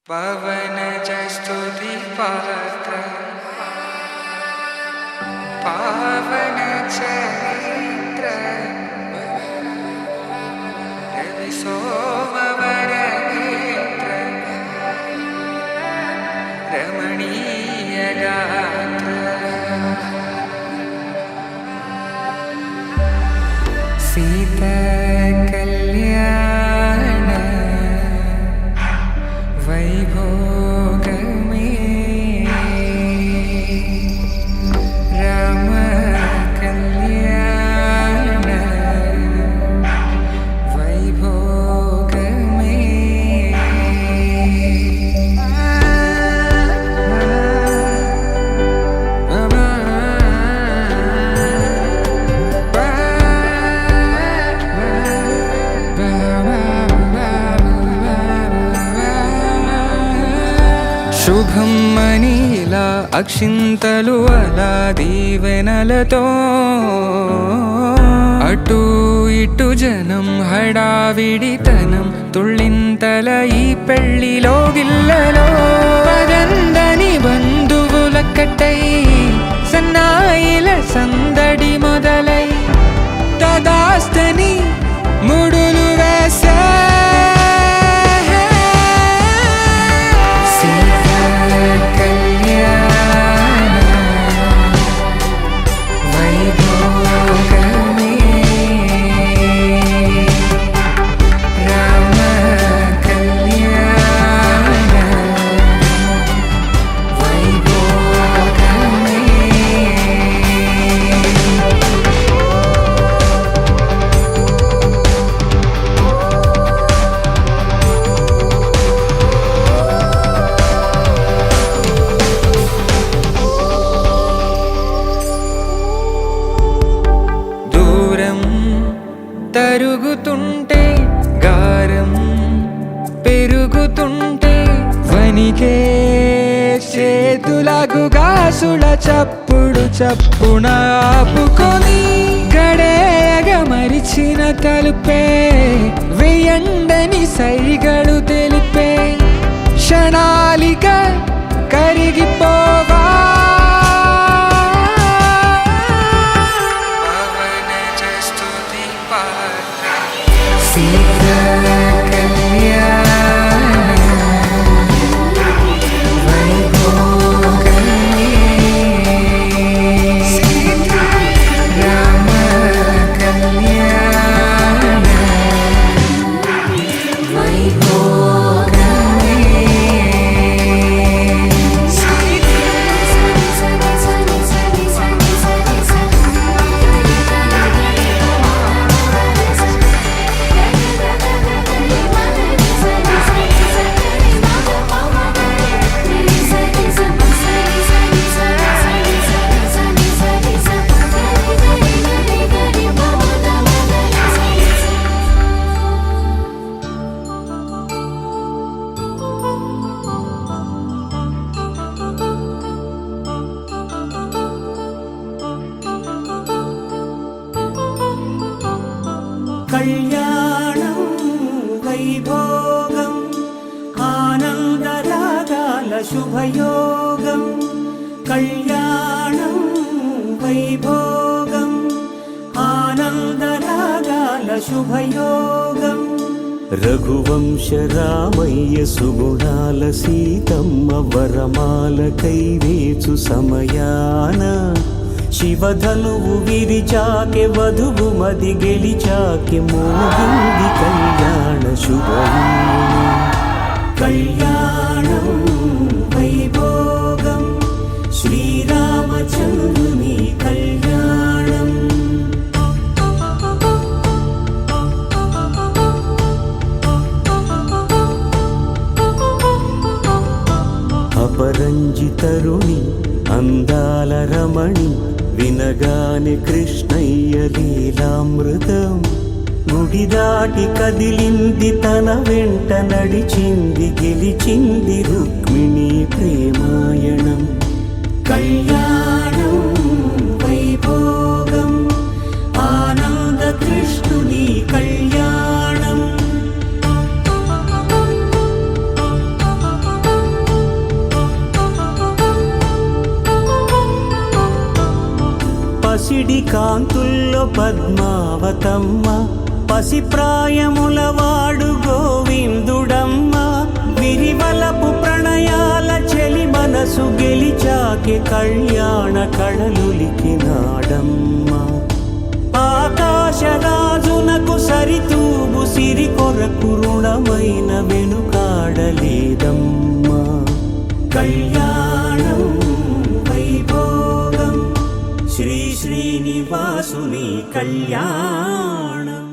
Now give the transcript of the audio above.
పవనజ స్తుతి పాత్ర పావన చరిత్ర రవి సోమవర నేత్ర రమణీయ గాత్ర సీత కళ్యాణ వైభోగమే రామ కళ్యాణ వైభోగమే శుభం మనీలా అక్షింతలు అలా దీవెనలతో అటు ఇటు జనం హడావిడితనం తుళ్ళింతల ఈ పెళ్లిలో గిల్లలో పదందని బంధువుల కట్టై సన్నాయిల సందడి మొదలై తదాస్తని ముడులు వేసే తరుగుతుంటే గారం పెరుగుతుంటే వనికే చేతులకు గాసుల చప్పుడు చప్పున ఆపుకొని గడేగ మరిచిన తలుపే వేయండని సైగడు తెలిపే క్షణాలిక కరిగిపోవా కళ్యాణం వైభోగం ఆనందరాగాల శుభయోగం కళ్యాణం వైభోగం ఆనందరాగాల శుభయోగం రఘువంశ రామయ్య సుగుణాల సీతమ్మ వరమాల కైవేచు సమయాన శివధనువు విరిచాకె వధువు మది గెలిచాకె మోగింది కళ్యాణ శుభవేళ కళ్యాణం వైభోగం శ్రీరామచంద్రుని కళ్యాణం అపరంజి తరుణి అందాల రమణి వినగానే కృష్ణయ్య లీలామృతం గుడి దాటి కదిలింది తన వెంట నడిచింది గెలిచింది రుక్మిణి ప్రేమాయణం కళ్యాణం వైభోగం ఆనంద కృష్ణుని కళ్యాణం కాంతుల్లో పద్మావతమ్మ, పసిప్రాయముల వాడు గోవిందుడమ్మ. విరివలపు ప్రణయాల చెలి మనసు గెలిచాకే కళ్యాణ కళలులికినాడమ్మ. ఆకాశరాజునకు సరితూగు సిరి కొరకు రుణమైన వెనుకాడలేదమ్మా. కళ్యాణం వైభోగం శ్రీ శ్రీనివాసుని కళ్యాణం.